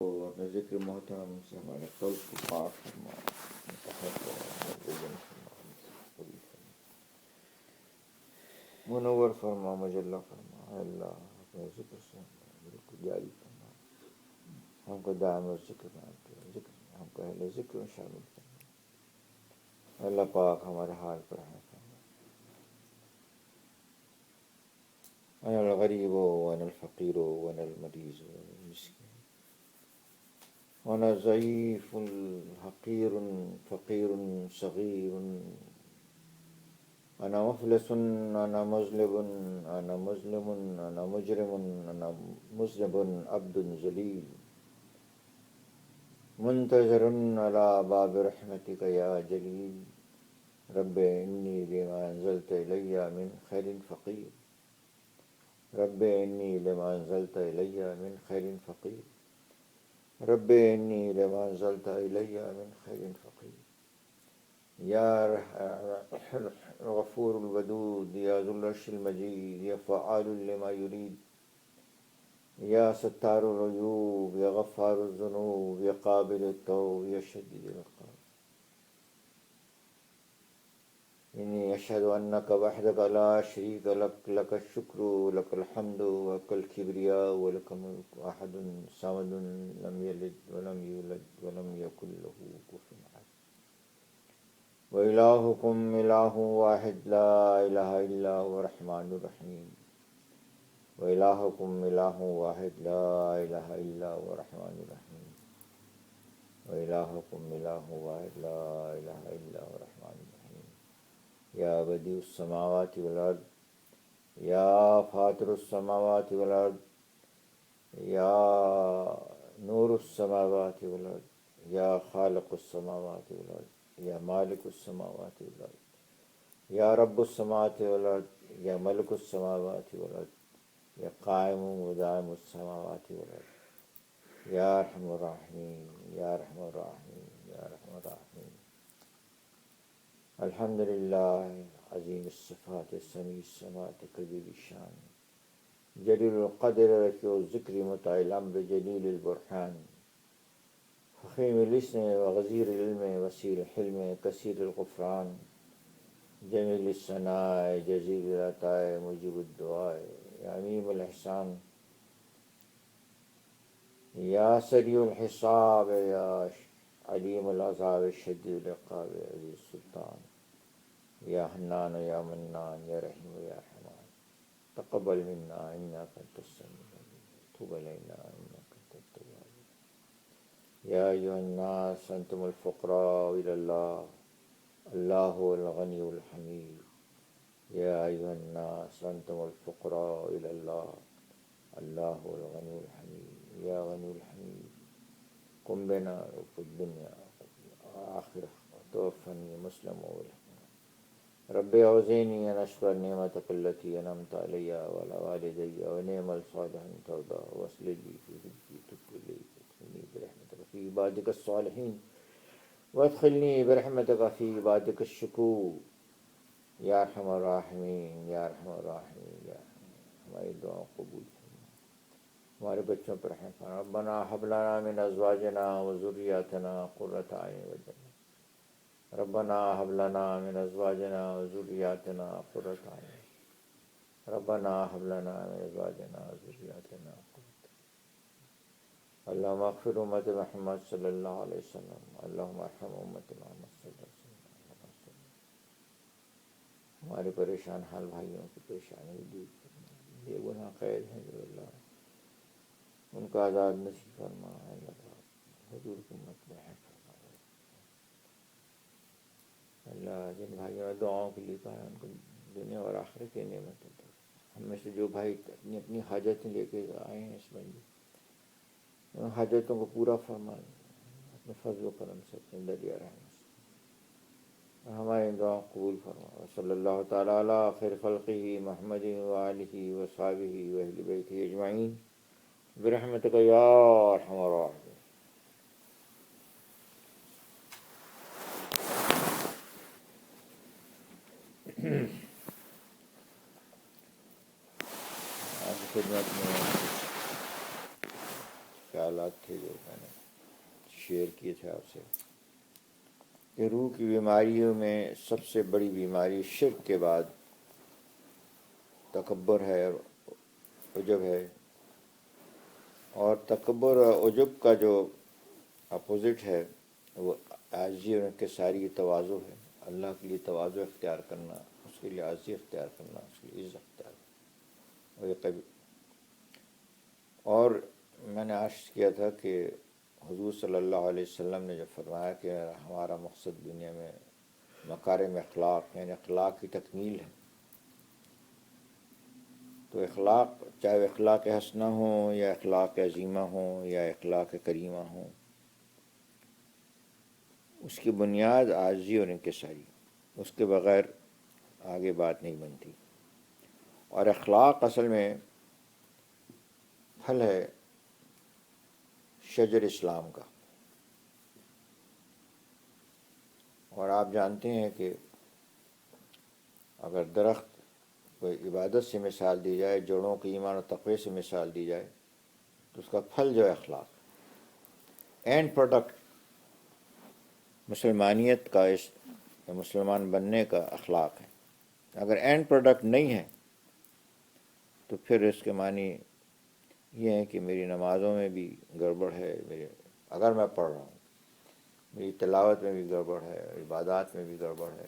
اپنے ذکر محترم سے ہمارے قلب کو پاک فرما، مطہر فرما، منور فرما، مجلہ فرما۔ اے اللہ اپنے ذکر سے ہمارے کو جاری فرما، ہم کو دائم ذکر بنا کے ذکر، ہم کو اہل ذکر میں شامل فرما۔ اے اللہ پاک ہمارے حال پر رحم فرما۔ انا الغریب وانا الفقیر وانا المریض وانا المسکین وانا ضعیف حقیر فقیر صغیر، انا مفلس انا مظلم انا مظلم انا مجرم انا مذنب عبد ذلیل، منتظر على باب رحمتك یا جلیل۔ رب انی لما انزلت الی من خیر فقیر، رب انی لما انزلت الی من خیر فقیر، رب انی لما انزلت الی من خیر فقیر۔ یا الغفور الودود یا ذو العرش المجید یا فعال لما یرید، یا ستار العیوب یا غفار الذنوب یا قابل التوب یا شدید العقاب۔ انی اشہد انک وحدک لا شریک لک، لک الشکر لک الحمد ولک الکبریاء ولک الملک، احد صمد لم یلد ولم یولد ولم یکن له کفوا احد۔ وإلہکم الہ واحد لا الہ الا هو الرحمن الرحیم، وإلہکم الہ واحد لا الہ الا هو الرحمن الرحیم، وإلہکم الہ واحد لا الہ الا هو الرحمن الرحیم۔ یا بدیع السماوات والارض یا فاطر السماوات والارض یا نور السماوات والارض یا خالق السماوات والارض یا مالک السماوات والارض یا رب السماوات والارض یا ملک السماوات والارض یا قائم و دائم السماوات والارض یا ارحم الراحمین یا ارحم الراحمین یا ارحم الراحمین۔ الحمد للہ عظیم الصفات سمیع السماعات قدیر الشان، جلیل القدر رفیع الذکر مطاع الامر جلیل البرہان، فخیم الاسم وغزیر العلم وسیع الحلم کثیر الغفران، جمیل الثناء جزیل العطاء مجیب الدعاء یا عمیم الاحسان، یا سریع الحساب یا علیم العذاب شدید العقاب عزیز السلطان، یا حنان یا منان یا رحیم یا رحمان۔ تقبل منا انک انت السمیع العلیم، تب علینا انک انت التواب الرحیم۔ یا ایھا الناس انتم الفقراء الی اللہ، اللہ هو الغنی الحمید۔ یا ایھا الناس انتم الفقراء الی اللہ، اللہ هو الغنی الحمید۔ یا غنی الحمید قم بنا فی الدنیا والآخرہ وتوفنی مسلما والحسنى۔ رب اوزعنی ان اشکر نعمتک التی انعمت علی وعلی والدی ونعمل صالحا ترضاه واصلح لی فی ذریتی تبت الیک وادخلنی برحمتک فی عبادک الصالحین وادخلنی برحمتک فی عبادک الشکور۔ یا ارحم الراحمین یا ارحم الراحمین یا ہماری دعا قبول فرما، ہمارے بچوں پر رحم فرما۔ ربنا هب لنا من ازواجنا وذریاتنا قرۃ اعین واجعلنا، ربنا هب لنا من ازواجنا وذریاتنا قرۃ اعین، ربنا هب لنا من ازواجنا وذریاتنا قرۃ اعین۔ اللہم اغفر امت محمد صلی اللہ علیہ وسلم، اللہم ارحم امت محمد صلی اللہ علیہ وسلم۔ ہمارے پریشان حال بھائیوں کی پریشانی دور فرما، بے گناہ قید ہیں جو اللہ ان کا آزاد نصیب فرما۔ اللہ حضور کی امت میں ہے فرما۔ اللہ جن بھائیوں نے دعاؤں کے لیے کہا ان کو دنیا اور آخرت کی نعمت عطا فرما۔ ہم میں سے جو بھائی اپنی اپنی حاجتیں لے کے آئے ہیں اس بندی، ان حاجتوں کو پورا فرما، اپنے فضل و کرم سے، اپنے دریا رحمت سے ہماری دعا قبول فرما۔ صلی اللہ تعالی علی خیر خلقہ محمد وآلہ وصحبہ واہل بیتہ اجمعین برحمتک یا ارحم الراحمین۔ آپ کی خدمت میں خیالات تھے تھے جو میں نے شیئر کیے تھے آپ سے، کہ روح کی بیماریوں میں سب سے بڑی بیماری شرک کے بعد تکبر ہے اور عجب ہے، اور تکبر اور عجب کا جو اپوزٹ ہے وہ عاجزی اور انکساری تواضع ہے۔ اللہ کے لیے تواضع اختیار کرنا، اس کے لیے عاجزی اختیار کرنا، اس کے لیے عزت اختیار کرنا۔ اور یہ کبھی، اور میں نے عرض کیا تھا کہ حضور صلی اللہ علیہ وسلم نے جو فرمایا کہ ہمارا مقصد دنیا میں مکارم اخلاق یعنی اخلاق کی تکمیل ہے، تو اخلاق چاہے اخلاق حسنہ ہوں یا اخلاق عظیمہ ہوں یا اخلاق کریمہ ہوں، اس کی بنیاد عاجزی اور انکساری، اس کے بغیر آگے بات نہیں بنتی۔ اور اخلاق اصل میں پھل ہے شجر اسلام کا، اور آپ جانتے ہیں کہ اگر درخت کو عبادت سے مثال دی جائے، جڑوں کے ایمان و تقوی سے مثال دی جائے، تو اس کا پھل جو ہے اخلاق، اینڈ پروڈکٹ مسلمانیت کا، اس مسلمان بننے کا اخلاق ہے۔ اگر اینڈ پروڈکٹ نہیں ہے تو پھر اس کے معنی یہ ہے کہ میری نمازوں میں بھی گڑبڑ ہے، اگر میں پڑھ رہا ہوں، میری تلاوت میں بھی گڑبڑ ہے، عبادات میں بھی گڑبڑ ہے،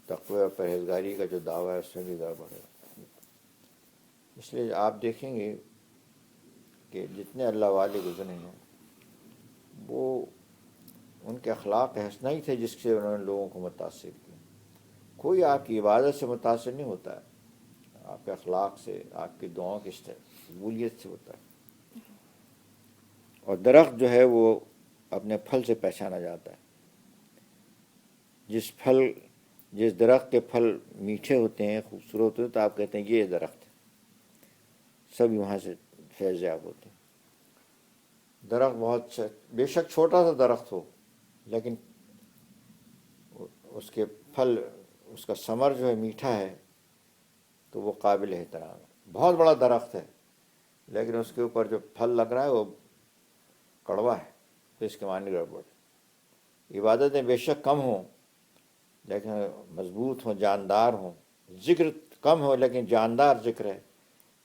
تقوی اور پرہیزگاری کا جو دعویٰ ہے اس میں بھی گڑبڑ ہے۔ اس لیے آپ دیکھیں گے کہ جتنے اللہ والے گزرے ہیں وہ ان کے اخلاق حسنہ ہی تھے جس سے انہوں نے لوگوں کو متاثر کیا۔ کوئی آپ کی عبادت سے متاثر نہیں ہوتا ہے، آپ کے اخلاق سے، آپ کی دعاؤں کی قبولیت سے ہوتا ہے۔ اور درخت جو ہے وہ اپنے پھل سے پہچانا جاتا ہے۔ جس درخت کے پھل میٹھے ہوتے ہیں، خوبصورت ہوتے ہیں، تو آپ کہتے ہیں یہ درخت ہے، سب وہاں سے فیض یاب ہوتے ہیں۔ درخت بہت بے شک چھوٹا سا درخت ہو، لیکن اس کے پھل، اس کا ثمر جو ہے میٹھا ہے، تو وہ قابل احترام ہے۔ بہت بڑا درخت ہے لیکن اس کے اوپر جو پھل لگ رہا ہے وہ کڑوا ہے، تو اس کے معنی گڑبڑ ہے۔ عبادتیں بے شک کم ہوں لیکن مضبوط ہوں، جاندار ہوں، ذکر کم ہو لیکن جاندار ذکر ہے،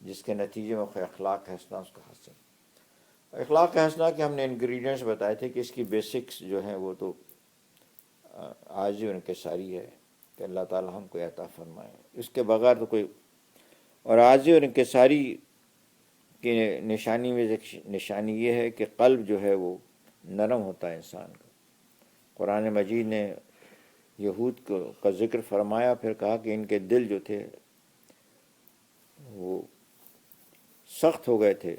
جس کے نتیجے میں اخلاق حسنہ اس کا حاصل۔ اخلاق حسنہ کے ہم نے انگریڈینٹس بتائے تھے کہ اس کی بیسکس جو ہیں وہ تو عاجزی اور انکساری ہے، کہ اللہ تعالی ہم کو عطا فرمائے، اس کے بغیر تو کوئی۔ اور عاجزی اور انکساری کی نشانی میں نشانی یہ ہے کہ قلب جو ہے وہ نرم ہوتا ہے انسان کا۔ قرآن مجید نے یہود کا ذکر فرمایا، پھر کہا کہ ان کے دل جو تھے وہ سخت ہو گئے تھے،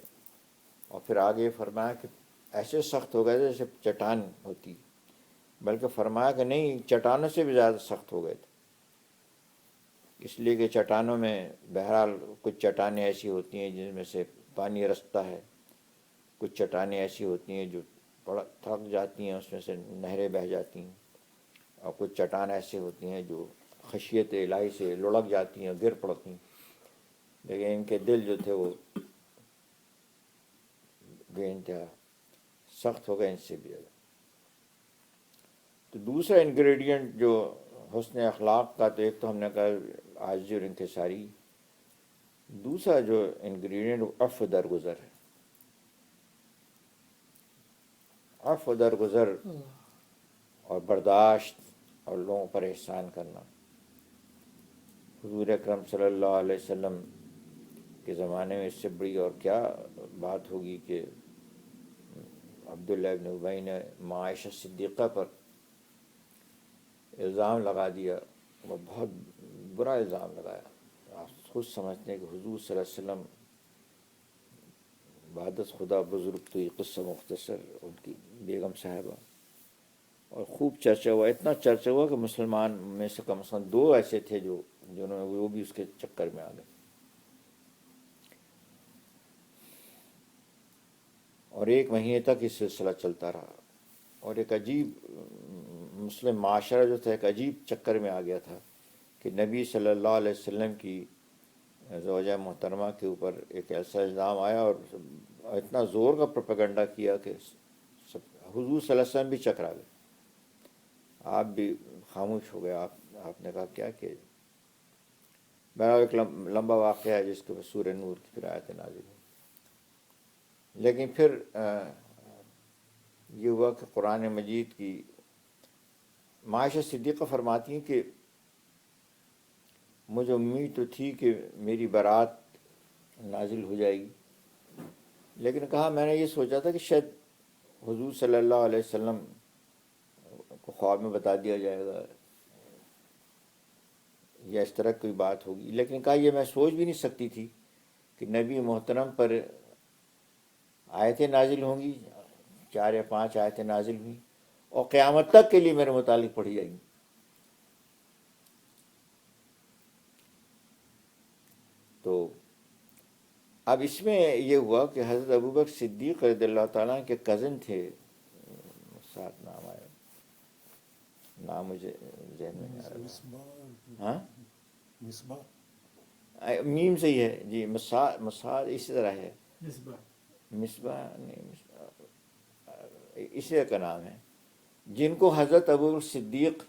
اور پھر آگے فرمایا کہ ایسے سخت ہو گئے تھے جیسے چٹان ہوتی، بلکہ فرمایا کہ نہیں، چٹانوں سے بھی زیادہ سخت ہو گئے تھے، اس لیے کہ چٹانوں میں بہرحال کچھ چٹانیں ایسی ہوتی ہیں جن میں سے پانی رستا ہے، کچھ چٹانیں ایسی ہوتی ہیں جو تھک جاتی ہیں، اس میں سے نہریں بہہ جاتی ہیں، اور کچھ چٹان ایسی ہوتی ہیں جو خشیت الہی سے لڑک جاتی ہیں، گر پڑتی ہیں، لیکن ان کے دل جو تھے وہ بے انتہا سخت ہو گئے ان سے بھی زیادہ۔ تو دوسرا انگریڈینٹ جو حسن اخلاق کا، تو ایک تو ہم نے کہا عاجزی اور انکساری، دوسرا جو انگریڈینٹ عفو درگزر ہے، عفو درگزر اور برداشت اور لوگوں پر احسان کرنا۔ حضور اکرم صلی اللہ علیہ وسلم کے زمانے میں اس سے بڑی اور کیا بات ہوگی کہ عبداللہ ابن ابی نے عائشہ صدیقہ پر الزام لگا دیا، وہ بہت برا الزام لگایا۔ آپ خود سمجھتے ہیں کہ حضور صلی اللہ علیہ وسلم بعدت خدا بزرگ، تو یہ قصہ مختصر، ان کی بیگم صاحبہ، اور خوب چرچا ہوا، اتنا چرچا ہوا کہ مسلمان میں سے کم از کم 2 ایسے تھے جنہوں نے وہ بھی اس کے چکر میں آ گئے۔ اور 1 مہینے تک یہ سلسلہ چلتا رہا، اور ایک عجیب مسلم معاشرہ جو تھا ایک عجیب چکر میں آ گیا تھا کہ نبی صلی اللہ علیہ وسلم کی زوجہ محترمہ کے اوپر ایک ایسا الزام آیا اور اتنا زور کا پروپیگنڈا کیا کہ حضور صلی اللہ علیہ وسلم بھی چکرا گئے، آپ بھی خاموش ہو گئے، آپ نے کہا کیا کیا جائے؟ بہرحال ایک لمبا واقعہ ہے جس کے بعد سورہ نور کی پھر آیت نازل ہوئی، لیکن پھر یہ ہوا کہ قرآن مجید کی معاشہ صدیقہ فرماتی ہیں کہ مجھے امید تو تھی کہ میری برات نازل ہو جائے گی، لیکن کہا میں نے یہ سوچا تھا کہ شاید حضور صلی اللہ علیہ وسلم کو خواب میں بتا دیا جائے گا یا اس طرح کوئی بات ہوگی، لیکن کہا یہ میں سوچ بھی نہیں سکتی تھی کہ نبی محترم پر آیتیں نازل ہوں گی، 4 یا 5 آیتیں نازل ہوئیں اور قیامت تک کے لیے میرے متعلق پڑھی جائیں گی۔ تو اب اس میں یہ ہوا کہ حضرت ابوبکر صدیق رضی اللہ تعالیٰ کے کزن تھے، ساتھ نام آیا، نام مجھے ذہن میں نہیں آ رہا، ہاں میم سے ہی ہے جی، مسعد اسی طرح ہے، مصباح نہیں، اسی کا نام ہے، جن کو حضرت ابوبکر صدیق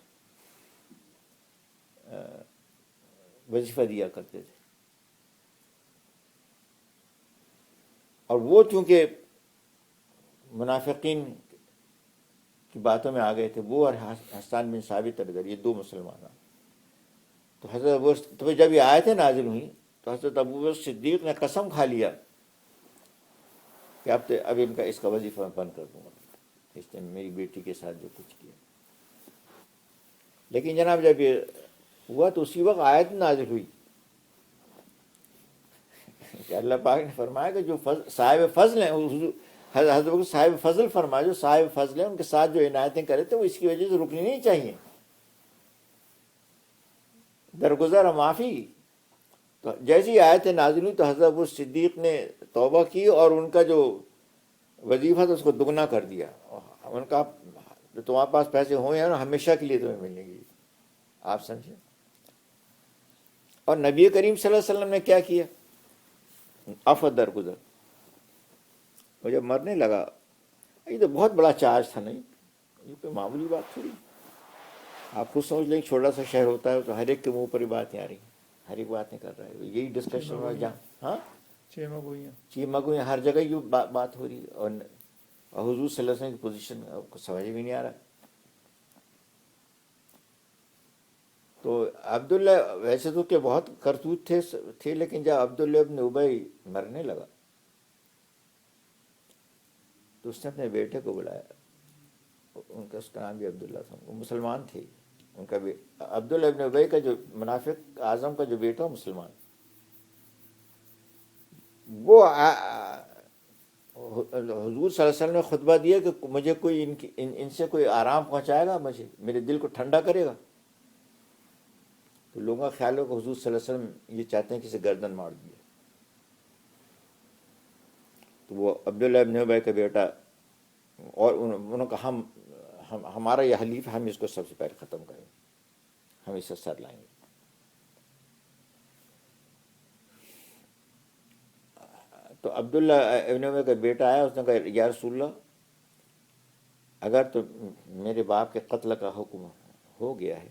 وظیفہ دیا کرتے تھے، اور وہ چونکہ منافقین کی باتوں میں آ گئے تھے، وہ اور حسان بن ثابت الغر، یہ 2 مسلمان ہیں، تو حضرت ابوبکر تو جب یہ آیتیں نازل ہوئیں تو حضرت ابوبکر صدیق نے قسم کھا لیا کہ اب ان کا اس کا وظیفہ میں بند کر دوں گا، اس نے میری بیٹی کے ساتھ جو کچھ کیا۔ لیکن جناب جب یہ ہوا تو اسی وقت آیت نازل ہوئی کہ اللہ پاک نے فرمایا کہ جو صاحب فضل ہیں، حضرت صاحب فضل فرمایا، جو صاحب فضل ہیں ان کے ساتھ جو عنایتیں کرے تھے وہ اس کی وجہ سے رکنی نہیں چاہیے، درگزر اور معافی۔ تو جیسی آیتیں نازل ہوئی تو حضرت ابو صدیق نے توبہ کی اور ان کا جو وظیفہ تھا اس کو دگنا کر دیا، ان کا تمہارے پاس پیسے ہوں یا نا ہمیشہ کے لیے تمہیں ملیں گے، آپ سمجھیں۔ اور نبی کریم صلی اللہ علیہ وسلم نے کیا کیا؟ عفو درگزر۔ وہ جب مرنے لگا، یہ تو بہت بڑا چارج تھا، نہیں یہ کوئی معمولی بات تھوڑی، آپ خود سمجھ لیں چھوٹا سا شہر ہوتا ہے تو ہر ایک کے منہ پر ہی باتیں آ رہی ہیں، ہر ایک باتیں کر رہا ہے، یہی ڈسکشن ہوا جہاں ہاں چیمہ گوئیاں ہر جگہ یہ بات ہو رہی ہے، اور حضور صلی اللہ علیہ وسلم کی پوزیشن کو سمجھ بھی نہیں آ رہا۔ تو عبداللہ ویسے تو کہ بہت کرتوت تھے، لیکن جب عبداللہ ابن ابی مرنے لگا تو اس نے اپنے بیٹے کو بلایا، ان کا اس کا نام بھی عبداللہ تھا، وہ مسلمان تھے، ان کا بھی عبداللہ ابن ابی کا جو منافق اعظم کا جو بیٹا مسلمان، وہ حضور صلی اللہ علیہ وسلم نے خطبہ دیا کہ مجھے کوئی ان سے کوئی آرام پہنچائے گا، مجھے میرے دل کو ٹھنڈا کرے گا، تو لوگوں کا خیال ہو کہ حضور صلی اللہ علیہ وسلم یہ چاہتے ہیں کہ اسے گردن مار دیا، تو وہ عبداللہ ابن ابی کا بیٹا، اور انہوں نے کہا ہمارا یہ حلیف، ہم اس کو سب سے پہلے ختم کریں گے، ہم اسے سر لائیں گے۔ تو عبداللہ ابن ابی کا بیٹا آیا، اس نے کہا یا رسول اللہ، اگر تو میرے باپ کے قتل کا حکم ہو گیا ہے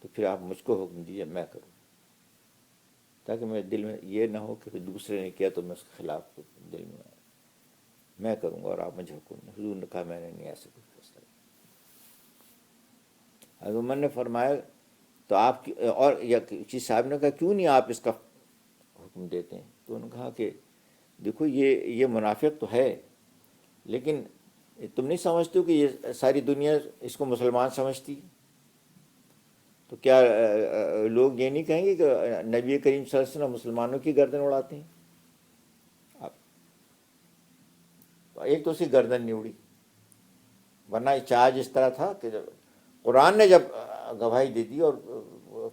تو پھر آپ مجھ کو حکم دیجیے، میں کروں، تاکہ میرے دل میں یہ نہ ہو کہ دوسرے نے کیا تو میں اس کے خلاف دل میں کروں گا اور آپ مجھے حکم دیں۔ حضور نے کہا میں نے نہیں ایسا کچھ فیصلہ کیا۔ حضرت عمر نے فرمایا تو آپ کی، اور یا کسی صاحب نے کہا کیوں نہیں آپ اس کا حکم دیتے ہیں؟ تو انہوں نے کہا کہ دیکھو یہ منافق تو ہے، لیکن تم نہیں سمجھتے ہو کہ یہ ساری دنیا اس کو مسلمان سمجھتی، تو کیا لوگ یہ نہیں کہیں گے کہ نبی کریم صلی اللہ علیہ وسلم مسلمانوں کی گردن اڑاتے ہیں؟ ایک تو اس کی گردن نہیں اڑی، ورنہ چارج اس طرح تھا کہ قرآن نے جب گواہی دے دی اور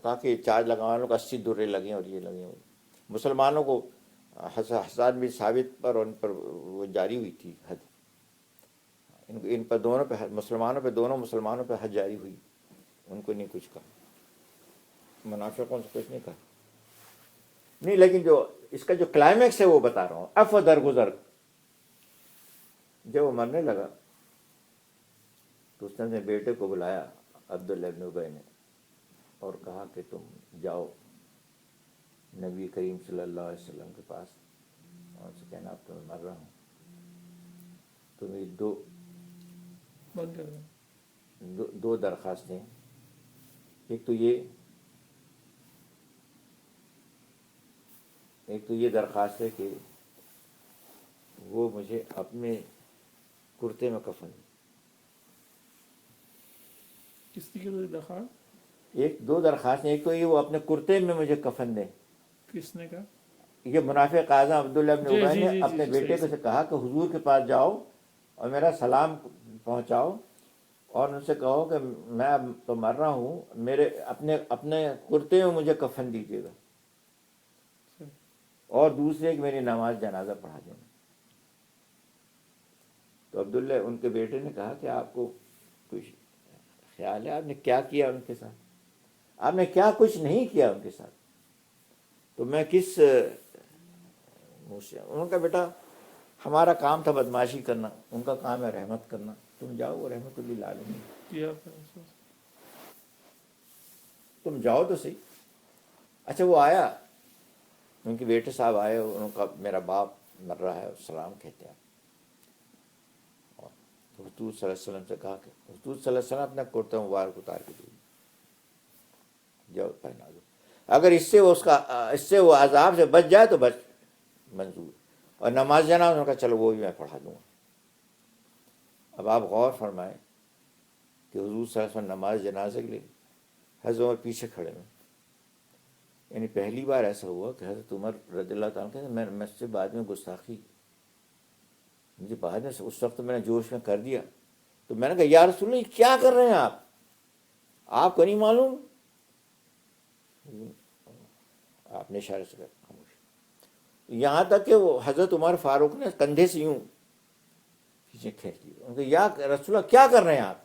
کہا کہ چارج لگانے والوں کو 80 درے لگیں اور یہ لگیں، مسلمانوں کو حسان بن ثابت پر اور ان پر وہ جاری ہوئی تھی حد، ان پر دونوں پہ، مسلمانوں پہ، دونوں مسلمانوں پہ حد جاری ہوئی، ان کو نہیں کچھ کہا، منافقوں سے کچھ نہیں کہا۔ نہیں، لیکن جو اس کا جو کلائمیکس ہے وہ بتا رہا ہوں. اف درگزر، جب وہ مرنے لگا تو اس نے اپنے بیٹے کو بلایا عبداللہ ابن ابی نے، اور کہا کہ تم جاؤ نبی کریم صلی اللہ علیہ وسلم کے پاس اور ان سے کہنا اب تو میں مر رہا ہوں، تو میری بند کر دیں. دو درخواستیں. ایک تو یہ درخواست ہے کہ وہ مجھے اپنے کرتے میں کفن دے. کس کی درخواست؟ دو درخواستیں. ایک تو یہ وہ اپنے کرتے میں مجھے کفن دیں. کس نے کہا؟ یہ منافق اعظم عبداللہ ابن جی ابی جی نے جی اپنے جی بیٹے صحیح کو سے کہا کہ حضور کے پاس جاؤ اور میرا سلام پہنچاؤ اور ان سے کہو کہ میں اب تو مر رہا ہوں، میرے اپنے کرتے میں مجھے کفن دیجیے گا، صحیح. اور دوسرے کہ میری نماز جنازہ پڑھا دینا. تو عبداللہ ان کے بیٹے نے کہا کہ آپ کو کچھ خیال ہے آپ نے کیا کیا ان کے ساتھ؟ آپ نے کیا کچھ نہیں کیا ان کے ساتھ، تو میں کس منہ سے؟ انہوں نے کہا بیٹا ہمارا کام تھا بدماشی کرنا، ان کا کام ہے رحمت کرنا، تم جاؤ، وہ رحمت للعالمین، کیا تم جاؤ تو صحیح. اچھا وہ آیا، ان کے بیٹے صاحب آئے، انہوں نے کہا میرا باپ مر رہا ہے، سلام کہتے ہیں. اور حضور صلی اللہ علیہ وسلم سے کہا کہ حضور صلی اللہ علیہ وسلم اپنا کرتا مبارک اتار کے دیجیے، جاؤ پہنا دو. اگر اس سے وہ عذاب سے بچ جائے تو بچ منظور. اور نماز جنازہ انہوں نے کہا چلو وہ بھی میں پڑھا دوں گا. اب آپ غور فرمائیں کہ حضور صلی اللہ علیہ وسلم نماز جنازے کے لیے حضرت عمر پیچھے کھڑے ہوئے. یعنی پہلی بار ایسا ہوا کہ حضرت عمر رضی اللہ تعالیٰ کہتے ہیں میں سے بعد میں گستاخی، مجھے بعد میں اس وقت میں نے جوش میں کر دیا، تو میں نے کہا یا رسول اللہ کیا کر رہے ہیں آپ کو نہیں معلوم؟ آپ نے اشارے سے کہا خاموش. یہاں تک کہ وہ حضرت عمر فاروق نے کندھے سے یوں پیچھے کھینچ لیا. ان کو یا رسول اللہ کیا کر رہے ہیں آپ؟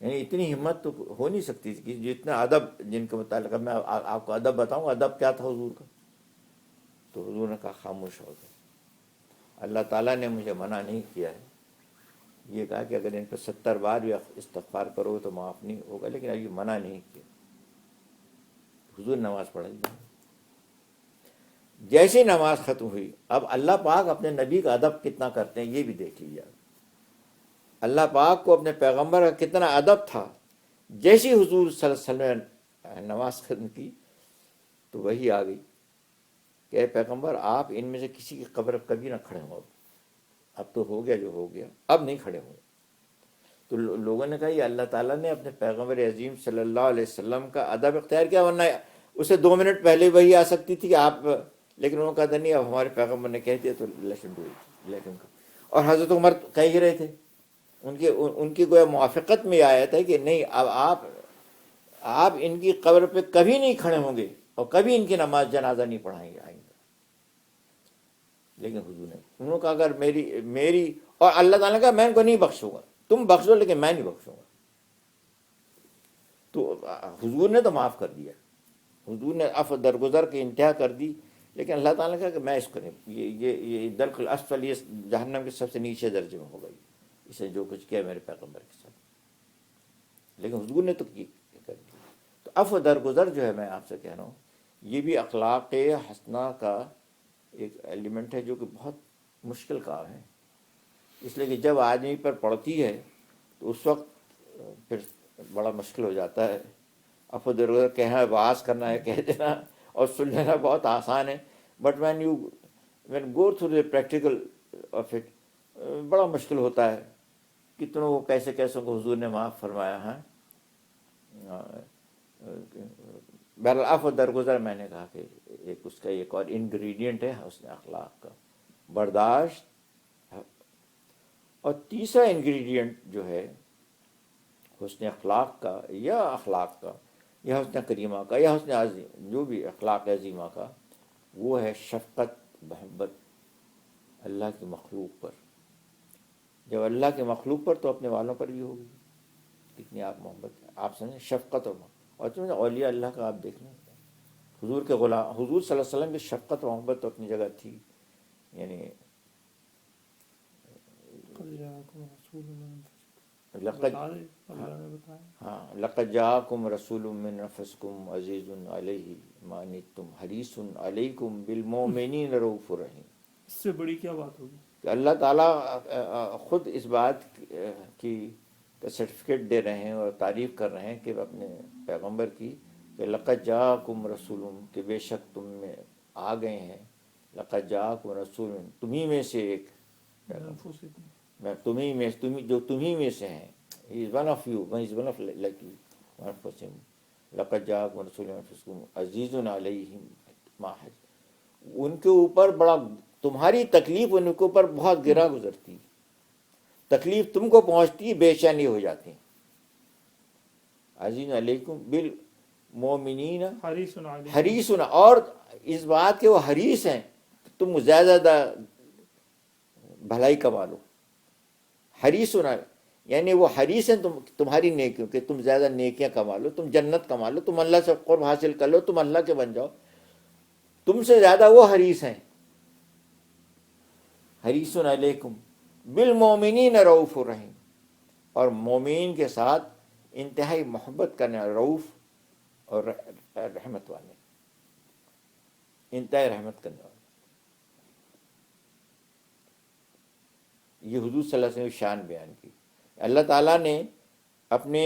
یعنی اتنی ہمت تو ہو نہیں سکتی کہ جتنا ادب جن کے متعلق. میں آپ کو ادب بتاؤں ادب کیا تھا حضور کا. تو حضور نے کہا خاموش ہو گئے. اللہ تعالیٰ نے مجھے منع نہیں کیا ہے، یہ کہا کہ اگر ان پہ 70 بار بھی استغفار کرو تو معاف نہیں ہوگا، لیکن ابھی منع نہیں کیا. حضور نماز پڑھائی. جیسی نماز ختم ہوئی، اب اللہ پاک اپنے نبی کا ادب کتنا کرتے ہیں یہ بھی دیکھ لیجیے. اللہ پاک کو اپنے پیغمبر کا کتنا ادب تھا. جیسی حضور صلی اللہ علیہ وسلم نے نماز ختم کی تو وہی آ گئی کہ اے پیغمبر آپ ان میں سے کسی کی قبر کبھی نہ کھڑے ہوں، اب تو ہو گیا جو ہو گیا، اب نہیں کھڑے ہوں. تو لوگوں نے کہا یہ اللہ تعالیٰ نے اپنے پیغمبر عظیم صلی اللہ علیہ وسلم کا ادب اختیار کیا، ورنہ اسے 2 منٹ پہلے وہی آ سکتی تھی کہ آپ، لیکن انہوں نے کہا تھا نہیں اب ہمارے پیغمبر نے کہہ دیا تو لیشن ڈو اٹ. لیکن اور حضرت عمر کہہ ہی رہے تھے، ان کی گویا موافقت میں آیا تھا کہ نہیں اب آپ ان کی قبر پہ کبھی نہیں کھڑے ہوں گے اور کبھی ان کی نماز جنازہ نہیں پڑھائیں گے آئیں گے. لیکن حضور نے انہوں نے کہا اگر میری اور اللہ تعالیٰ نے کہا میں ان کو نہیں بخشوں گا، تم بخش دو لیکن میں نہیں بخشوں گا. تو حضور نے تو معاف کر دیا، حضور نے عفو درگزر کی انتہا کر دی. لیکن اللہ تعالیٰ نے کہا کہ میں اس کو نہیں، یہ درک الاسفل، یہ جہنم کے سب سے نیچے درجے میں ہو گئی، اسے جو کچھ کیا میرے پیغمبر کے ساتھ. لیکن حضور نے تو کی کر دی. تو عفو درگزر جو ہے میں آپ سے کہہ رہا ہوں یہ بھی اخلاق حسنہ کا ایک ایلیمنٹ ہے جو کہ بہت مشکل کام ہے. اس لیے کہ جب آدمی پر پڑتی ہے تو اس وقت پھر بڑا مشکل ہو جاتا ہے. عفو درگزر کہنا واز کرنا ہے کہہ دینا اور سن لینا بہت آسان ہے، but when go through the practical of it بڑا مشکل ہوتا ہے. کتنوں کو کیسے کو حضور نے معاف فرمایا ہے. بہرحال عفو درگزر میں نے کہا کہ اس کا ایک اور انگریڈینٹ ہے حسن اخلاق کا، برداشت. اور تیسرا انگریڈینٹ جو ہے حسن اخلاق کا یا اخلاق کا یا حسن کریمہ کا یا حسن عظیم، جو بھی اخلاق عظیمہ کا، وہ ہے شفقت، محبت اللہ کی مخلوق پر. جب اللہ کے مخلوق پر تو اپنے والوں پر بھی ہوگی. کتنی آپ محبت آپ سمجھیں شفقت اور محبت. اور اولیاء اللہ کا آپ دیکھ لیں حضور کے غلام، حضور صلی اللہ علیہ وسلم کی شفقت و محبت تو اپنی جگہ تھی، یعنی قد جاءکم رسول من لقد بتا دے، اللہ نے بتایا. ہاں لقد جاءکم رسول من انفسکم عزیز علیہ ما عنتم حریص علیکم بالمؤمنین رؤوف رحیم. اس سے بڑی کیا بات ہوگی؟ کہ اللہ تعالیٰ خود اس بات کی کا سرٹیفکیٹ دے رہے ہیں اور تعریف کر رہے ہیں کہ اپنے پیغمبر کی، کہ لقد جاءکم رسول، کہ بے شک تم میں آ گئے ہیں، لقد جاءکم رسول، تمہیں میں سے ایک انفسکم، میں تمہیں میں جو تمہیں میں سے ہیں، he is one of you, he is one of like you, one of him. لقد جاءکم رسول من انفسکم عزیز علیہ ما عنتم، ان کے اوپر بڑا، تمہاری تکلیف ان کے اوپر بہت گرا گزرتی، تکلیف تم کو پہنچتی، بے چینی ہو جاتی. عزیز علیکم بالمؤمنین حریص علیکم، حریص، اور اس بات کے وہ حریص ہیں کہ تم زیادہ بھلائی کما لو. حریص یعنی وہ حریص ہیں تمہاری نیکیوں کہ تم زیادہ نیکیاں کما لو، تم جنت کما لو، تم اللہ سے قرب حاصل کر لو، تم اللہ کے بن جاؤ. تم سے زیادہ وہ حریص ہیں. حریص علیکم بالمؤمنین رؤوف رحیم، اور مومین کے ساتھ انتہائی محبت کرنے والے، رؤوف اور رحمت والے، انتہائی رحمت کرنے والے. یہ حضور صلی اللہ علیہ وسلم کی شان بیان کی. اللہ تعالیٰ نے اپنے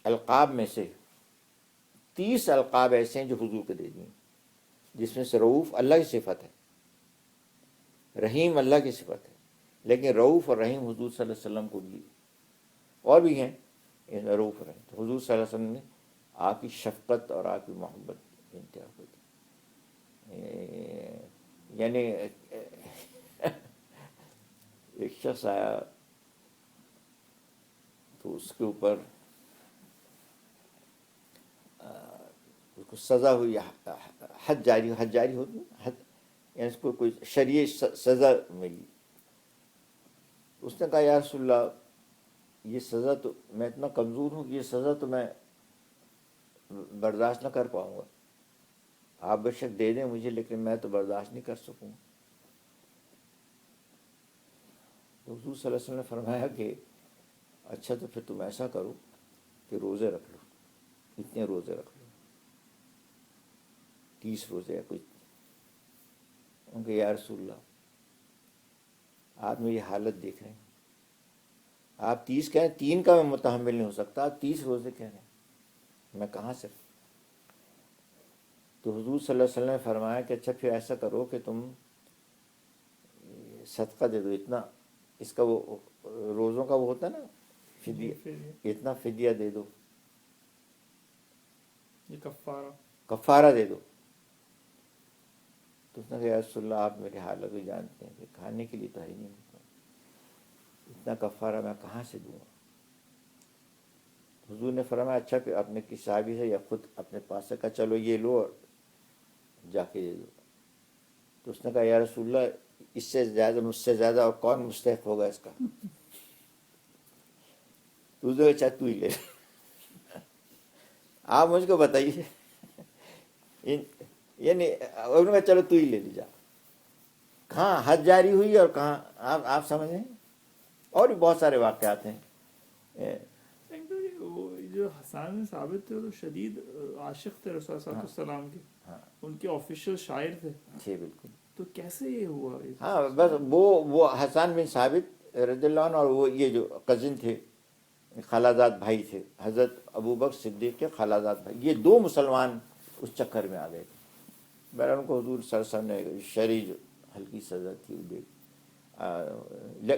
القاب میں سے 30 القاب ایسے ہیں جو حضور کو دے دیے، جس میں سے رؤوف اللہ کی صفت ہے، رحیم اللہ کی صفت ہے، لیکن رؤوف اور رحیم حضور صلی اللہ علیہ وسلم کو بھی اور بھی ہیں. رؤوف اور رحیم تو حضور صلی اللہ علیہ وسلم نے آپ کی شفقت اور آپ کی محبت انتہا کو دی. یعنی ایک شخص آیا تو اس کے اوپر اس کو سزا ہوئی، حد جاری ہوتی، حد یعنی اس کو کوئی شرعی سزا ملی. اس نے کہا یا رسول اللہ، یہ سزا تو میں اتنا کمزور ہوں کہ یہ سزا تو میں برداشت نہ کر پاؤں گا، آپ بے شک دے دیں مجھے لیکن میں تو برداشت نہیں کر سکوں. تو حضور صلی اللہ علیہ وسلم نے فرمایا کہ اچھا تو پھر تم ایسا کرو کہ روزے رکھ لو، اتنے روزے رکھ لو، 30 روزے یا کچھ. ان کے یا رسول اللہ، آپ میری حالت دیکھ رہے ہیں، آپ 30 کہہ رہے ہیں، 3 کا میں متحمل نہیں ہو سکتا، آپ 30 روزے کہہ رہے ہیں، میں کہاں سے. تو حضور صلی اللہ علیہ وسلم نے فرمایا کہ اچھا پھر ایسا کرو کہ تم صدقہ دے دو، اتنا اس کا وہ روزوں کا وہ ہوتا ہے نا فدیہ، اتنا فدیہ دے دو، یہ کفارہ دے دو. تو اس نے کہا یا رسول اللہ، آپ میری حالت کو جانتے ہیں کہ کھانے کے لیے تو ہے ہی نہیں، اتنا کفارہ میں کہاں سے دوں گا. حضور نے فرمایا اچھا پھر اپنے کسی صحابی سے یا خود اپنے پاس سے کہا چلو یہ لو اور جا کے دے دو. تو اس نے کہا یا رسول اللہ، اس سے زیادہ مجھ سے زیادہ اور کون مستحق ہوگا اس کا. تو اس نے کہا اچھا تو ہی لے، آپ مجھ کو بتائیے. یعنی انہوں نے کہا چلو تو ہی لے لی جا. کہاں حد جاری ہوئی اور کہاں آپ سمجھ رہے ہیں. اور بھی بہت سارے واقعات ہیں. جو حسان بن ثابت تھے وہ شدید عاشق تھے رسول صلی اللہ علیہ وسلم کے، ان کے آفیشیل شاعر تھے. جی بالکل. تو کیسے یہ ہوا؟ ہاں بس وہ حسان بن ثابت رضی اللہ عنہ، اور وہ یہ جو کزن تھے، خالازاد بھائی تھے، حضرت ابوبکر صدیق کے خالازاد بھائی، یہ 2 مسلمان اس چکر میں آ گئے تھے. بہرحال ان کو حضور صلی اللہ علیہ وسلم نے شرعی جو ہلکی سزا تھی وہ دے.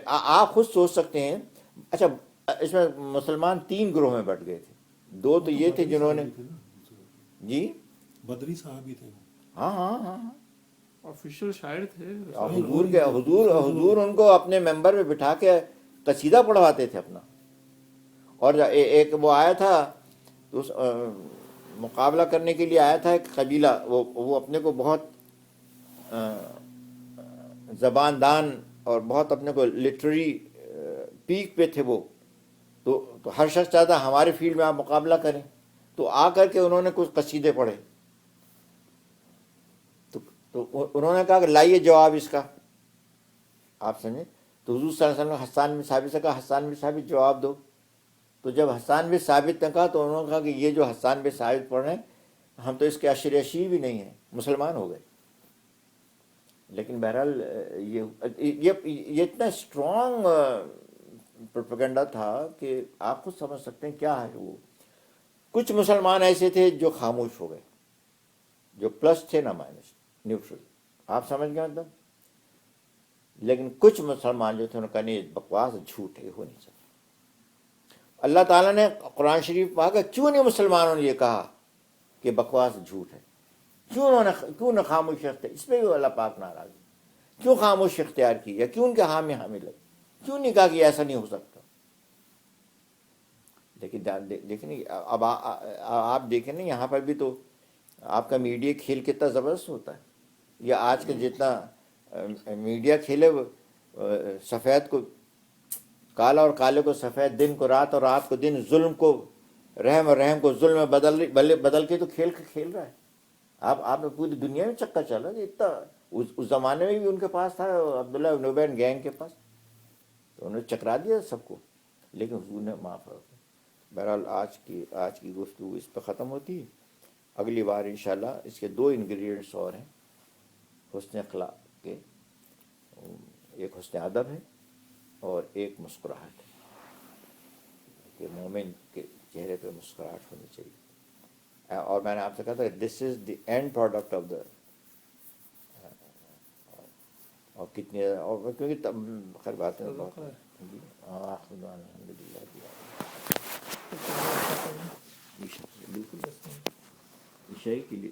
آپ خود سوچ سکتے ہیں. اچھا اس میں مسلمان 3 گروہ میں بٹ گئے تھے. 2 تو یہ تھے جنہوں نے جی بدری صحابی تھے. ہاں آفیشیل شاعر تھے. حضور ان کو اپنے ممبر میں بٹھا کے قصیدہ پڑھواتے تھے اپنا. اور ایک وہ آیا تھا تو مقابلہ کرنے کے لیے آیا تھا ایک قبیلہ، وہ اپنے کو بہت زبان دان اور بہت اپنے کو لٹریری پیک پہ تھے وہ. تو ہر شخص چاہتا ہمارے فیلڈ میں آپ مقابلہ کریں. تو آ کر کے انہوں نے کچھ قصیدے پڑھے تو انہوں نے کہا کہ لائیے جواب اس کا، آپ سمجھے؟ تو حضور صلی اللہ علیہ وسلم نے حسان بن ثابت سے کہا حسان بن ثابت جواب دو. تو جب حسان بن ثابت نے کہا تو انہوں نے کہا کہ یہ جو حسان بن ثابت پڑھ رہے ہیں ہم تو اس کے اشری بھی نہیں ہیں، مسلمان ہو گئے. لیکن بہرحال یہ اتنا اسٹرانگ پروپیگنڈا تھا کہ آپ خود سمجھ سکتے ہیں کیا ہے وہ. کچھ مسلمان ایسے تھے جو خاموش ہو گئے، جو پلس تھے نہ مائنس، نیوٹرل. آپ سمجھ گئے مطلب. لیکن کچھ مسلمان جو تھے انہوں نے کہا نہیں بکواس جھوٹ ہے، ہو نہیں سکتا. اللہ تعالیٰ نے قرآن شریف پاک کیوں نہیں مسلمانوں نے یہ کہا کہ بکواس جھوٹ ہے؟ کیوں نہ خاموش اختیار؟ اس پہ بھی اللہ پاک ناراض ہے. کیوں خاموش اختیار کی یا کیوں ان کے حامی لگے؟ کیوں نہیں کہا کہ ایسا نہیں ہو سکتا؟ لیکن دیکھیں اب آپ دیکھیں نا یہاں پر بھی تو آپ کا میڈیا کھیل کتنا زبردست ہوتا ہے. یا آج کا جتنا میڈیا کھیلے سفید کو کالا اور کالے کو سفید، دن کو رات اور رات کو دن، ظلم کو رحم اور رحم کو ظلم میں بدل کے تو کھیل رہا ہے. آپ نے پوری دنیا میں چکا چلا ہے. اتنا اس زمانے میں بھی ان کے پاس تھا، عبداللہ ابن ابی گینگ کے پاس، تو انہوں نے چکرا دیا سب کو. لیکن حضور نے معاف رکھا. بہرحال آج کی گفتگو اس پہ ختم ہوتی ہے. اگلی بار انشاءاللہ اس کے 2 انگریڈینٹس اور ہیں حسن اخلاق کے. ایک حسن ادب ہے اور ایک مسکراہٹ ہے کہ مومن کے چہرے پہ مسکراہٹ ہونی چاہیے. اور میں نے آپ سے کہا تھا this is the end product of the, اور کتنی اور کیونکہ خیر باتیں الحمد للہ بالکل عشاء کے لیے